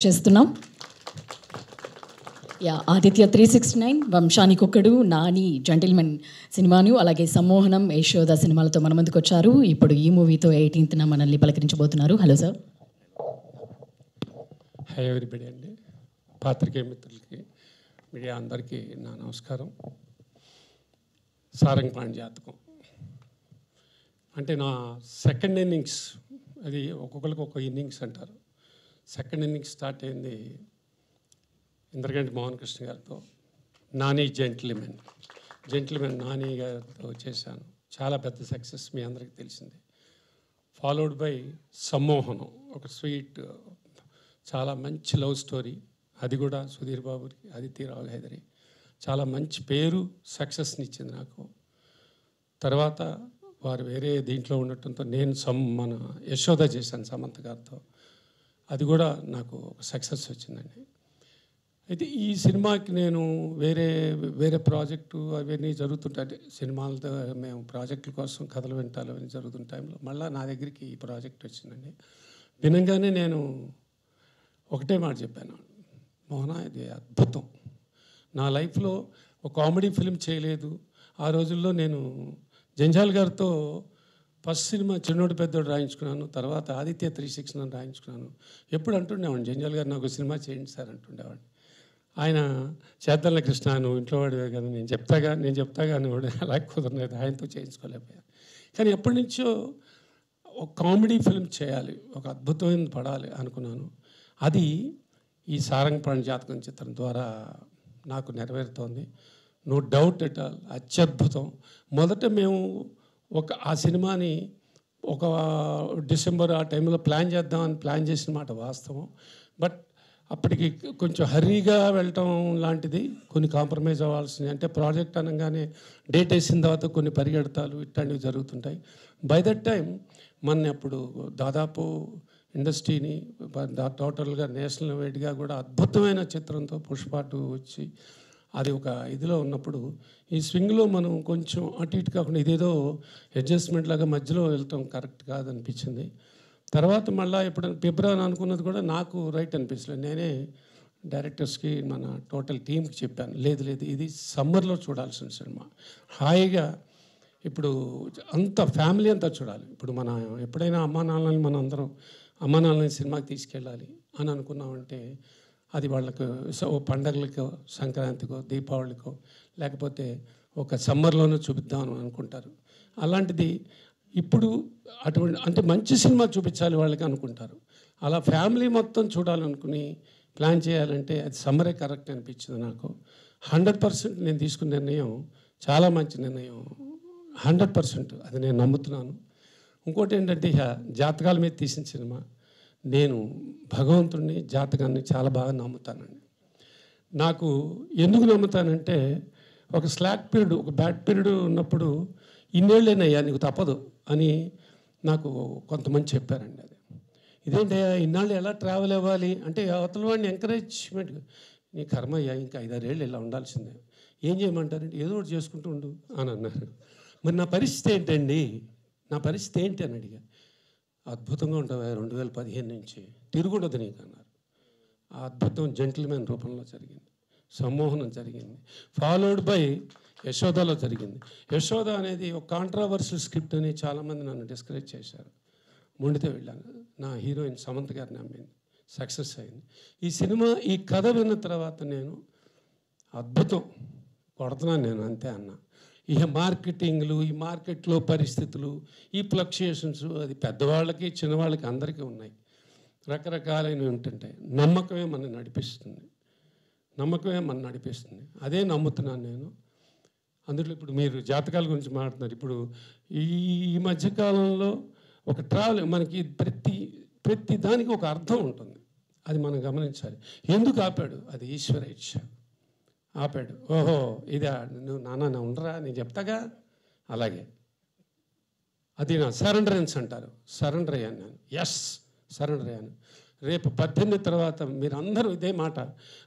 చేస్తున్నాం. ఆదిత్య 369, వంశానికొక్కడు, నాని, జెంటిల్మెన్ సినిమాను, అలాగే సమ్మోహనం, యశోద సినిమాలతో మన ముందుకు వచ్చారు. ఇప్పుడు ఈ మూవీతో 18th మనల్ని పలకరించబోతున్నారు. Hello sir. హై ఎవరిబడి అండి, పాత్రికేయ మిత్రులకి, మీడియా అందరికీ నా నమస్కారం. సారంగపాణి జాతకం అంటే నా సెకండ్ ఇన్నింగ్స్. అది ఒక్కొక్కరికి ఒక ఇన్నింగ్స్ అంటారు. సెకండ్ ఇన్నింగ్స్ స్టార్ట్ అయింది ఇంద్రగంటి మోహన్ కృష్ణ గారితో. నాని జెంటిల్మెన్ నాని గారితో చేశాను. చాలా పెద్ద సక్సెస్, మీ అందరికీ తెలిసింది. ఫాలోడ్ బై సమ్మోహనం, ఒక స్వీట్, చాలా మంచి లవ్ స్టోరీ. అది కూడా సుధీర్ బాబుకి, ఆదిత్యరావు హైదరి. చాలా మంచి పేరు, సక్సెస్ని ఇచ్చింది నాకు. తర్వాత వారు వేరే దీంట్లో ఉండటంతో నేను మన యశోద చేశాను సమంత గారితో. అది కూడా నాకు ఒక సక్సెస్ వచ్చిందండి. అయితే ఈ సినిమాకి నేను వేరే ప్రాజెక్టు అవన్నీ జరుగుతుంటాయి. సినిమాలతో మేము ప్రాజెక్టుల కోసం కథలు వింటాలు అవన్నీ జరుగుతున్న టైంలో మళ్ళీ నా దగ్గరికి ఈ ప్రాజెక్ట్ వచ్చిందండి. వినంగానే నేను ఒకటే మాట చెప్పాను, మోహన ఇది అద్భుతం. నా లైఫ్లో ఒక కామెడీ ఫిల్మ్ చేయలేదు. ఆ రోజుల్లో నేను జంజాల్ గారితో ఫస్ట్ సినిమా చిన్నోడు పెద్దోడు రాయించుకున్నాను. తర్వాత ఆదిత్య 369 రాయించుకున్నాను. ఎప్పుడు అంటుండేవాడిని, జంజాల్ గారు నాకు సినిమా చేయండి సార్ అంటుండేవాడిని. ఆయన చేద్దల కృష్ణ, నువ్వు ఇంట్లో వాడివే కదా, నేను చెప్తాగా వాడు అలా కుదరలేదు, ఆయనతో చేయించుకోలేకపోయాను. కానీ ఎప్పటి నుంచో ఒక కామెడీ ఫిల్మ్ చేయాలి, ఒక అద్భుతమైన పడాలి అనుకున్నాను. అది ఈ సారంగపాణి జాతకం చిత్రం ద్వారా నాకు నెరవేరుతోంది. నో డౌట్ ఎట్ ఆల్, అత్యద్భుతం. మొదట మేము ఆ సినిమాని ఒక డిసెంబర్ ఆ టైంలో ప్లాన్ చేసిన మాట వాస్తవం. బట్ అప్పటికి కొంచెం హర్రీగా వెళ్ళటం లాంటిది, కొన్ని కాంప్రమైజ్ అవ్వాల్సింది. అంటే ప్రాజెక్ట్ అనగానే డేట్ వేసిన తర్వాత కొన్ని పరిగెడతాలు ఇట్లాంటివి జరుగుతుంటాయి. బై దట్ టైం అప్పుడు దాదాపు ఇండస్ట్రీని టోటల్గా నేషనల్ వైడ్గా కూడా అద్భుతమైన చిత్రంతో పుష్ప 2 వచ్చి అది ఒక ఇదిలో ఉన్నప్పుడు ఈ స్వింగ్లో మనం కొంచెం అటు ఇటు కాకుండా ఇదేదో అడ్జస్ట్మెంట్ లాగా మధ్యలో వెళ్తాం కరెక్ట్ కాదనిపించింది. తర్వాత మళ్ళీ ఎప్పుడైనా ఫిబ్రవరి అనుకున్నది కూడా నాకు రైట్ అనిపించలేదు. నేనే డైరెక్టర్స్కి, మన టోటల్ టీంకి చెప్పాను, లేదు ఇది సమ్మర్లో చూడాల్సిన సినిమా, హాయిగా ఇప్పుడు అంత ఫ్యామిలీ అంతా చూడాలి. ఇప్పుడు మన ఎప్పుడైనా అమ్మా నాన్నని సినిమాకి తీసుకెళ్ళాలి అని అనుకున్నామంటే అది వాళ్ళకు పండగలకో, సంక్రాంతికో, దీపావళికో, లేకపోతే ఒక సమ్మర్లోనూ చూపిద్దామని అనుకుంటారు. అలాంటిది ఇప్పుడు అంటే మంచి సినిమా చూపించాలి వాళ్ళకి అనుకుంటారు. అలా ఫ్యామిలీ మొత్తం చూడాలనుకుని ప్లాన్ చేయాలంటే అది సమ్మరే కరెక్ట్ అనిపించింది నాకు. 100% నేను తీసుకున్న నిర్ణయం చాలా మంచి నిర్ణయం, 100% అది నేను నమ్ముతున్నాను. ఇంకోటి ఏంటంటే, జాతకాల మీద తీసిన సినిమా. నేను భగవంతుడిని, జాతకాన్ని చాలా బాగా నమ్ముతానండి. నాకు ఎందుకు నమ్ముతానంటే, ఒక స్లాక్ పీరియడ్, ఒక బ్యాడ్ పీరియడ్ ఉన్నప్పుడు ఇన్నేళ్ళేనయ్యా నీకు తప్పదు అని నాకు కొంతమంది చెప్పారండి. అది ఇదేంటయ్యా ఇన్నాళ్ళు ఎలా ట్రావెల్ అవ్వాలి అంటే, అవతల వాడిని ఎంకరేజ్మెంట్, నీ కర్మ అయ్యా ఇంకా 5-6 ఏళ్ళు ఇలా ఉండాల్సిందే, ఏం చేయమంటారంటే ఏదో ఒకటి చేసుకుంటూ ఉండు అని అన్నారు. మరి నా పరిస్థితి ఏంటి అని అడిగా. అద్భుతంగా ఉంటావా 2015 నుంచి, తిరుగుండదు నీకు అన్నారు. ఆ అద్భుతం జెంటిల్మెన్ రూపంలో జరిగింది, సమ్మోహనం జరిగింది, ఫాలోడ్ బై యశోదలో జరిగింది. యశోద అనేది ఒక కాంట్రావర్షియల్ స్క్రిప్ట్ అని చాలామంది నన్ను డిస్కరేజ్ చేశారు. మొండితో వెళ్ళాను. నా హీరోయిన్ సమంత గారిని నమ్మింది, సక్సెస్ అయింది. ఈ సినిమా, ఈ కథ విన్న తర్వాత నేను అద్భుతం కొడుతున్నాను నేను అంతే అన్నా. ఇక మార్కెటింగ్లు, ఈ మార్కెట్లో పరిస్థితులు, ఈ ఫ్లక్చుయేషన్స్, అది పెద్దవాళ్ళకి చిన్నవాళ్ళకి అందరికీ ఉన్నాయి, రకరకాలైనవి ఉంటుంటాయి. నమ్మకమే మనం నడిపిస్తుంది. అదే నమ్ముతున్నాను నేను. అందులో ఇప్పుడు మీరు జాతకాల గురించి మాట్లాడుతున్నారు. ఇప్పుడు ఈ మధ్యకాలంలో ఒక ట్రావెల్, మనకి ప్రతి దానికి ఒక అర్థం ఉంటుంది, అది మనం గమనించాలి. ఎందుకు ఆపాడు? అది ఈశ్వర ఇచ్ఛ. ఆపాడు, ఓహో ఇదా, నువ్వు నాన్న ఉండరా, నేను చెప్తాగా. అలాగే అది నా సరెండరెన్స్ అంటారు. సరెండర్ అయ్యాను నేను. సరెండర్ అయ్యాను. రేపు 18 తర్వాత మీరు అందరూ ఇదే మాట,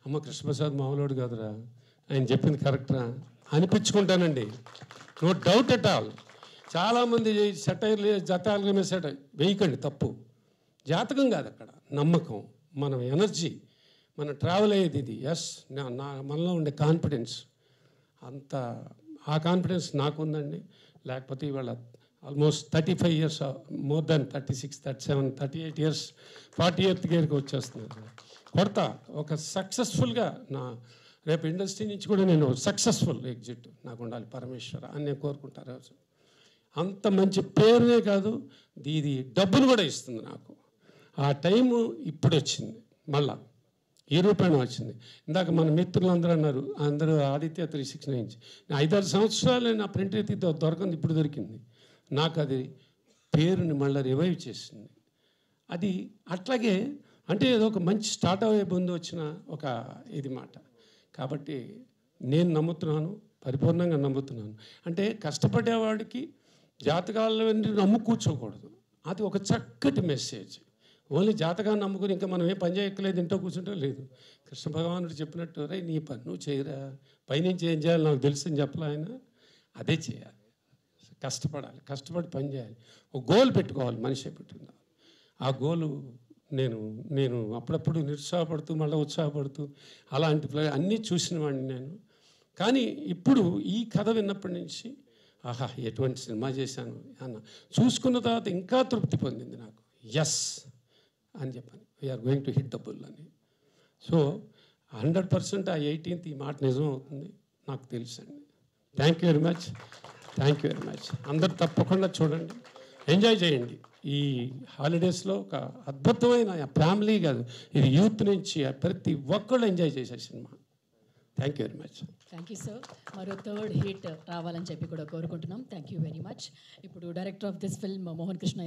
అమ్మ కృష్ణప్రసాద్ మామూలుడు కాదురా, ఆయన చెప్పింది కరెక్టరా అనిపించుకుంటానండి. No doubt at all. చాలామంది సెటైర్లు, జాతకాల మీద వేయకండి, తప్పు. జాతకం కాదు అక్కడ, నమ్మకం. మన ఎనర్జీ, మన ట్రావెల్ అయ్యేది ఇది. ఎస్, మనలో ఉండే కాన్ఫిడెన్స్, అంత ఆ కాన్ఫిడెన్స్ నాకుందండి. లేకపోతే ఇవాళ almost 35 years, more than 36, 37, 38 years, 40th ఇయర్కి వచ్చేస్తున్నాను. కొడతా ఒక సక్సెస్ఫుల్గా రేపు ఇండస్ట్రీ నుంచి కూడా నేను సక్సెస్ఫుల్ ఎగ్జిట్ నాకు ఉండాలి పరమేశ్వర అని నేను కోరుకుంటాను. రోజు అంత మంచి పేరునే కాదు, ఇది డబ్బులు కూడా ఇస్తుంది నాకు. ఆ టైము ఇప్పుడు వచ్చింది, మళ్ళా ఈ రూపాయన వచ్చింది. ఇందాక మన మిత్రులందరూ అన్నారు, అందరూ ఆదిత్య 369 5-6 సంవత్సరాలు నా ప్రింట్ అయితే దొరకంది, ఇప్పుడు దొరికింది నాకు. అది పేరుని మళ్ళీ రివైవ్ చేసింది. అది అట్లాగే అంటే ఏదో ఒక మంచి స్టార్ట్ అయ్యే ముందు వచ్చిన ఒక ఇది మాట. కాబట్టి నేను నమ్ముతున్నాను, పరిపూర్ణంగా నమ్ముతున్నాను. అంటే కష్టపడేవాడికి జాతకాలను నమ్ము కూర్చోకూడదు. అది ఒక చక్కటి మెసేజ్. ఓన్లీ జాతకాన్ని నమ్ముకుని ఇంకా మనం ఏ పని చేయక్కలేదు, ఇంట్లో కూర్చుంటే లేదు. కృష్ణ భగవానుడు చెప్పినట్టు రే నీ పని నువ్వు చేయరా, పైనుంచి ఏం చేయాలి నాకు తెలుసు అని చెప్పలే ఆయన. అదే చేయాలి, కష్టపడాలి, కష్టపడి పని చేయాలి. ఒక గోల్ పెట్టుకోవాలి, మనిషి పెట్టుకుందాం. ఆ గోలు నేను అప్పుడప్పుడు నిరుత్సాహపడుతూ మళ్ళీ ఉత్సాహపడుతూ అలాంటి అన్నీ చూసిన వాడిని నేను. కానీ ఇప్పుడు ఈ కథ విన్నప్పటి నుంచి ఆహా ఎటువంటి సినిమా చేశాను అన్న చూసుకున్న తర్వాత ఇంకా తృప్తి పొందింది నాకు. ఎస్ అని చెప్పాను, we are going to hit the bull అని. సో 100% ఆ 18th ఈ మాట నిజం అవుతుంది నాకు తెలుసండి. Thank you very much, thank you very much. అందరు తప్పకుండా చూడండి, ఎంజాయ్ చేయండి. ఈ హాలిడేస్లో ఒక అద్భుతమైన ఫ్యామిలీ కాదు, ఇది యూత్ నుంచి ప్రతి ఒక్కళ్ళు ఎంజాయ్ చేసే సినిమా. Thank you very much. Thank you sir. మరో 3rd హిట్ రావాలని చెప్పి కూడా కోరుకుంటున్నాం. Thank you very much. ఇప్పుడు director of this film Mohan Krishna